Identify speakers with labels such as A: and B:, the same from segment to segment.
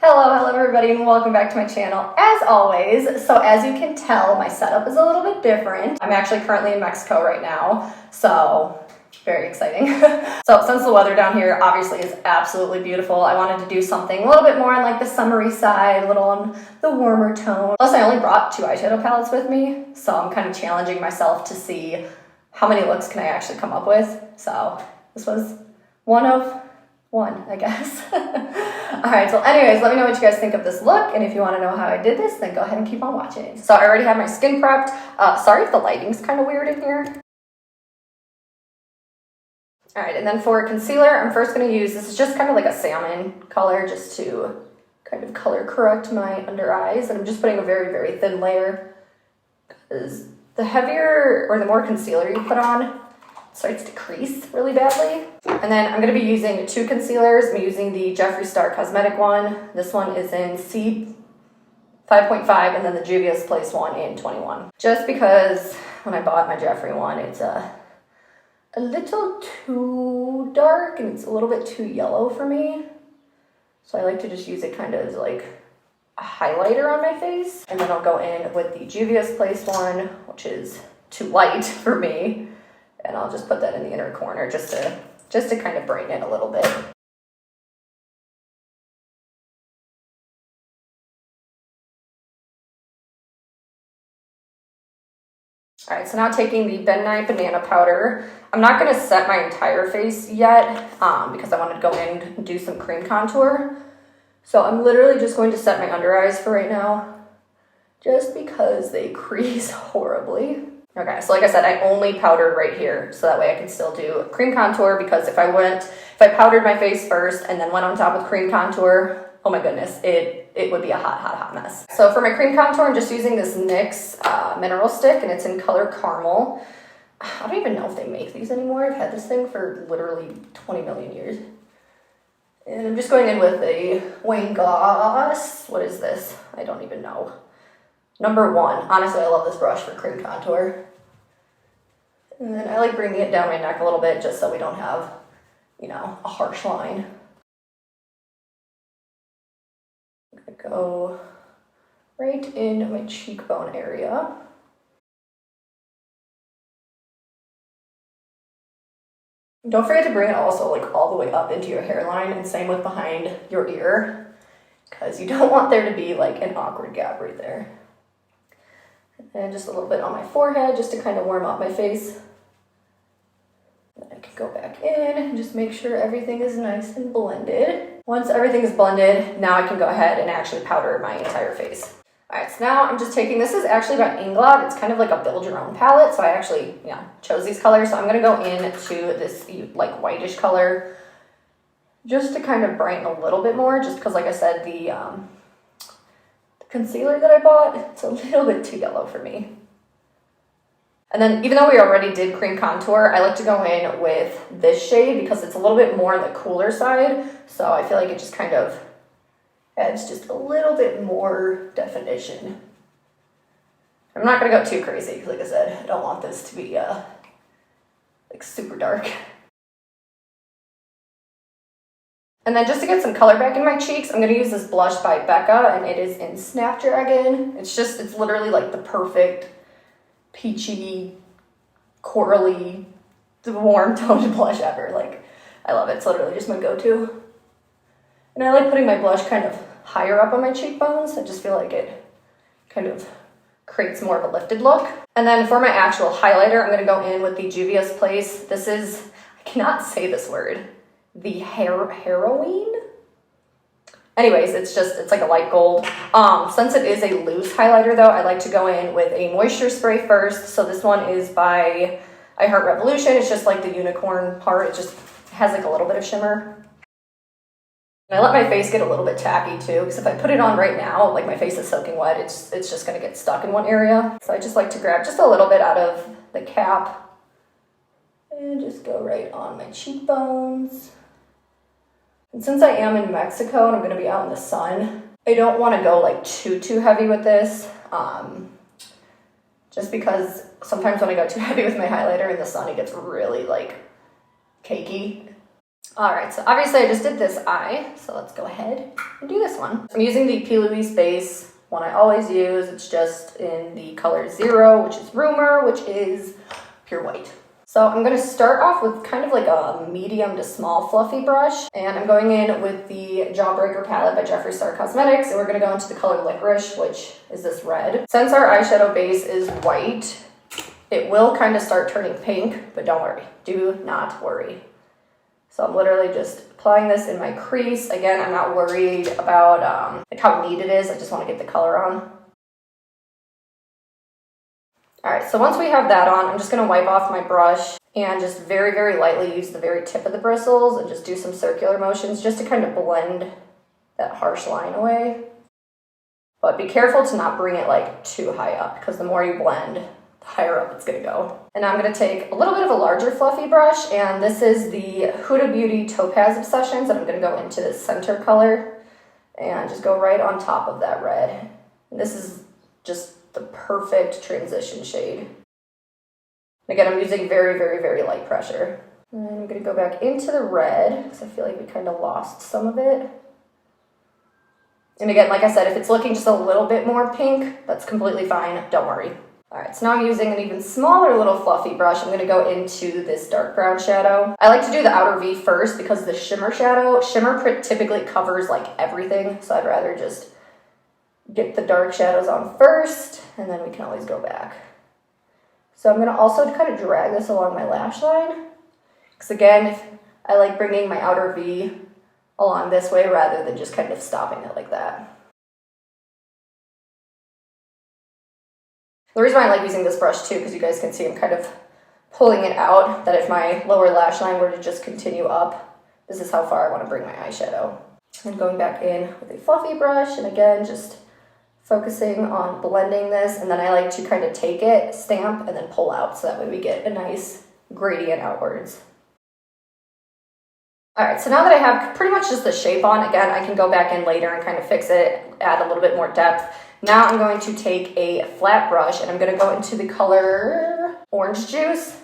A: Hello everybody, and welcome back to my channel as always. So as you can tell, my setup is a little bit different. I'm actually currently in Mexico right now, so very exciting. So since the weather down here obviously is absolutely beautiful, I wanted to do something a little bit more on like the summery side, a little on the warmer tone. Plus I only brought 2 eyeshadow palettes with me, so I'm kind of challenging myself to see how many looks can I actually come up with. So this was one of one, I guess. Alright, so anyways, let me know what you guys think of this look, and if you want to know how I did this, then go ahead and keep on watching. So I already have my skin prepped. Sorry if the lighting's kind of weird in here. Alright, and then for concealer, I'm first going to use, this is just kind of like a salmon color, just to kind of color correct my under eyes, and I'm just putting a very, very thin layer, because the heavier or the more concealer you put on, starts to crease really badly. And then I'm going to be using 2 concealers. I'm using the Jeffree Star Cosmetic one. This one is in C 5.5, and then the Juvia's Place one in 21. Just because when I bought my Jeffree one, it's a little too dark and it's a little bit too yellow for me. So I like to just use it kind of as like a highlighter on my face. And then I'll go in with the Juvia's Place one, which is too light for me. And I'll just put that in the inner corner just to kind of brighten it a little bit. All right, so now taking the Nye Banana Powder. I'm not gonna set my entire face yet because I wanted to go in and do some cream contour. So I'm literally just going to set my under eyes for right now, just because they crease horribly. Okay, so like I said, I only powdered right here, so that way I can still do cream contour, because if I powdered my face first and then went on top with cream contour, oh my goodness, it would be a hot mess. So for my cream contour, I'm just using this NYX mineral stick, and it's in color caramel. I don't even know if they make these anymore. I've had this thing for literally 20 million years. And I'm just going in with a Wayne Gloss. What is this? I don't even know. Number 1. Honestly, I love this brush for cream contour. And then I like bringing it down my neck a little bit just so we don't have, you know, a harsh line. I'm gonna go right in my cheekbone area. Don't forget to bring it also like all the way up into your hairline, and same with behind your ear, because you don't want there to be like an awkward gap right there. And just a little bit on my forehead just to kind of warm up my face. Then I can go back in and just make sure everything is nice and blended. Once everything is blended, now I can go ahead and actually powder my entire face. Alright, so now I'm just taking, this is actually by Inglot. It's kind of like a build your own palette, so I actually, chose these colors. So I'm going to go into this like whitish color just to kind of brighten a little bit more, just because like I said, the concealer that I bought, it's a little bit too yellow for me. And then even though we already did cream contour, I like to go in with this shade because it's a little bit more on the cooler side. So I feel like it just kind of adds just a little bit more definition. I'm not gonna go too crazy because like I said, I don't want this to be like super dark. And then just to get some color back in my cheeks, I'm going to use this blush by Becca, and it is in Snapdragon. It's literally like the perfect peachy, corally, warm toned blush ever. Like, I love it. It's literally just my go-to. And I like putting my blush kind of higher up on my cheekbones. I just feel like it kind of creates more of a lifted look. And then for my actual highlighter, I'm going to go in with the Juvia's Place. This is, I cannot say this word. The Heroine. Anyways, it's like a light gold. Since it is a loose highlighter though, I like to go in with a moisture spray first. So this one is by I Heart Revolution. It's just like the unicorn part. It just has like a little bit of shimmer. And I let my face get a little bit tacky too, because if I put it on right now, like my face is soaking wet, it's just gonna get stuck in one area. So I just like to grab just a little bit out of the cap and just go right on my cheekbones. And since I am in Mexico and I'm going to be out in the sun, I don't want to go like too heavy with this. Just because sometimes when I go too heavy with my highlighter in the sun, it gets really like cakey. All right, so obviously I just did this eye, so let's go ahead and do this one. I'm using the P. Louise base, one I always use. It's just in the color 0, which is Rumour, which is pure white. So I'm gonna start off with kind of like a medium to small fluffy brush, and I'm going in with the Jawbreaker palette by Jeffree Star Cosmetics, and we're gonna go into the color Licorice, which is this red. Since our eyeshadow base is white, it will kind of start turning pink, but don't worry, do not worry. So I'm literally just applying this in my crease. Again, I'm not worried about like how neat it is, I just wanna get the color on. All right, so once we have that on, I'm just gonna wipe off my brush and just very, very lightly use the very tip of the bristles and just do some circular motions just to kind of blend that harsh line away. But be careful to not bring it like too high up, because the more you blend, the higher up it's gonna go. And now I'm gonna take a little bit of a larger fluffy brush, and this is the Huda Beauty Topaz Obsessions, and I'm gonna go into the center color and just go right on top of that red. And this is just the perfect transition shade. Again, I'm using very, very, very light pressure. And I'm gonna go back into the red, because I feel like we kind of lost some of it. And again, like I said, if it's looking just a little bit more pink, that's completely fine, don't worry. All right, so now I'm using an even smaller little fluffy brush. I'm gonna go into this dark brown shadow. I like to do the outer V first because the shimmer typically covers like everything, so I'd rather just get the dark shadows on first, and then we can always go back. So I'm gonna also kind of drag this along my lash line, because again, I like bringing my outer V along this way rather than just kind of stopping it like that. The reason why I like using this brush too, because you guys can see I'm kind of pulling it out, that if my lower lash line were to just continue up, this is how far I want to bring my eyeshadow. And going back in with a fluffy brush, and again, just focusing on blending this, and then I like to kind of take it, stamp, and then pull out, so that way we get a nice gradient outwards. All right, so now that I have pretty much just the shape on, again, I can go back in later and kind of fix it, add a little bit more depth. Now I'm going to take a flat brush, and I'm gonna go into the color Orange Juice,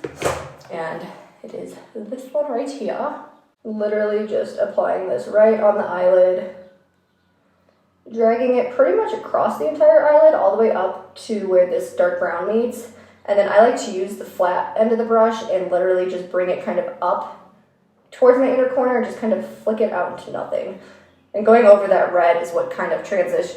A: and it is this one right here. Literally just applying this right on the eyelid, dragging it pretty much across the entire eyelid all the way up to where this dark brown meets. And then I like to use the flat end of the brush and literally just bring it kind of up towards my inner corner and just kind of flick it out into nothing. And going over that red is what kind of changes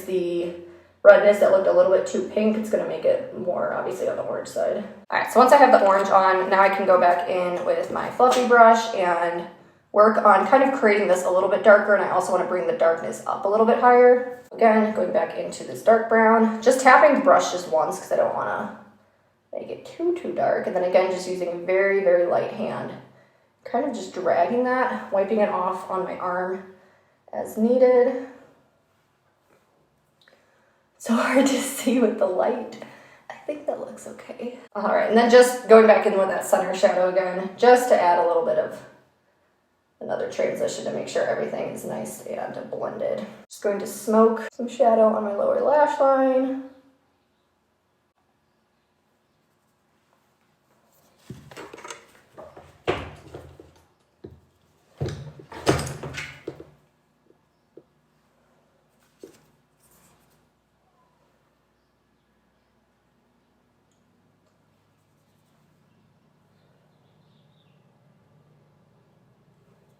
A: the redness that looked a little bit too pink. It's gonna make it more obviously on the orange side. All right, so once I have the orange on, now I can go back in with my fluffy brush and work on kind of creating this a little bit darker, and I also want to bring the darkness up a little bit higher. Again, going back into this dark brown, just tapping the brush just once because I don't want to make it too dark, and then again, just using a very, very light hand, kind of just dragging that, wiping it off on my arm as needed. So hard to see with the light. I think that looks okay. All right, and then just going back in with that center shadow again, just to add a little bit of another transition to make sure everything is nice and blended. Just going to smoke some shadow on my lower lash line.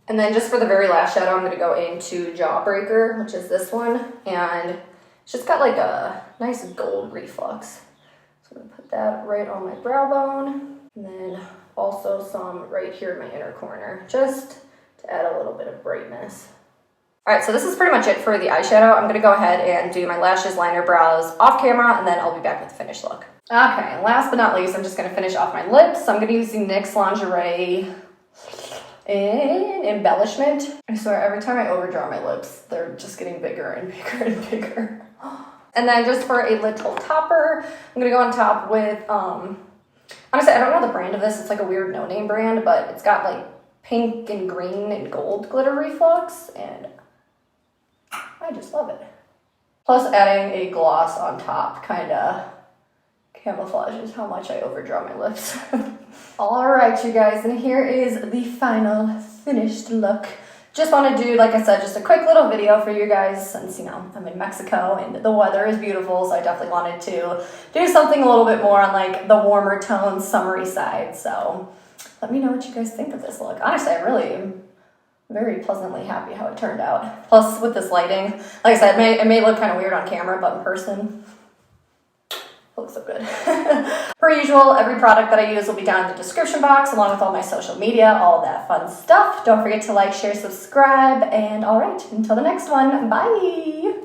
A: And then just for the very last shadow, I'm going to go into Jawbreaker, which is this one. And it's just got like a nice gold reflux. So I'm going to put that right on my brow bone. And then also some right here in my inner corner, just to add a little bit of brightness. All right, so this is pretty much it for the eyeshadow. I'm going to go ahead and do my lashes, liner, brows off camera, and then I'll be back with the finished look. Okay, and last but not least, I'm just going to finish off my lips. So I'm going to use the NYX Lingerie in Embellishment. I swear, every time I overdraw my lips, they're just getting bigger and bigger and bigger. And then just for a little topper, I'm gonna go on top with, honestly, I don't know the brand of this. It's like a weird no-name brand, but it's got like pink and green and gold glitter reflux, and I just love it. Plus adding a gloss on top kind of camouflages how much I overdraw my lips. All right, you guys, and here is the final finished look. Just want to do, like I said, just a quick little video for you guys since, you know, I'm in Mexico and the weather is beautiful, so I definitely wanted to do something a little bit more on like the warmer tone, summery side. So let me know what you guys think of this look. Honestly, I really am very pleasantly happy how it turned out. Plus, with this lighting, like I said, it may look kind of weird on camera, but in person, looks so good. Per usual, every product that I use will be down in the description box, along with all my social media, all that fun stuff. Don't forget to like, share, subscribe, and all right, until the next one, bye!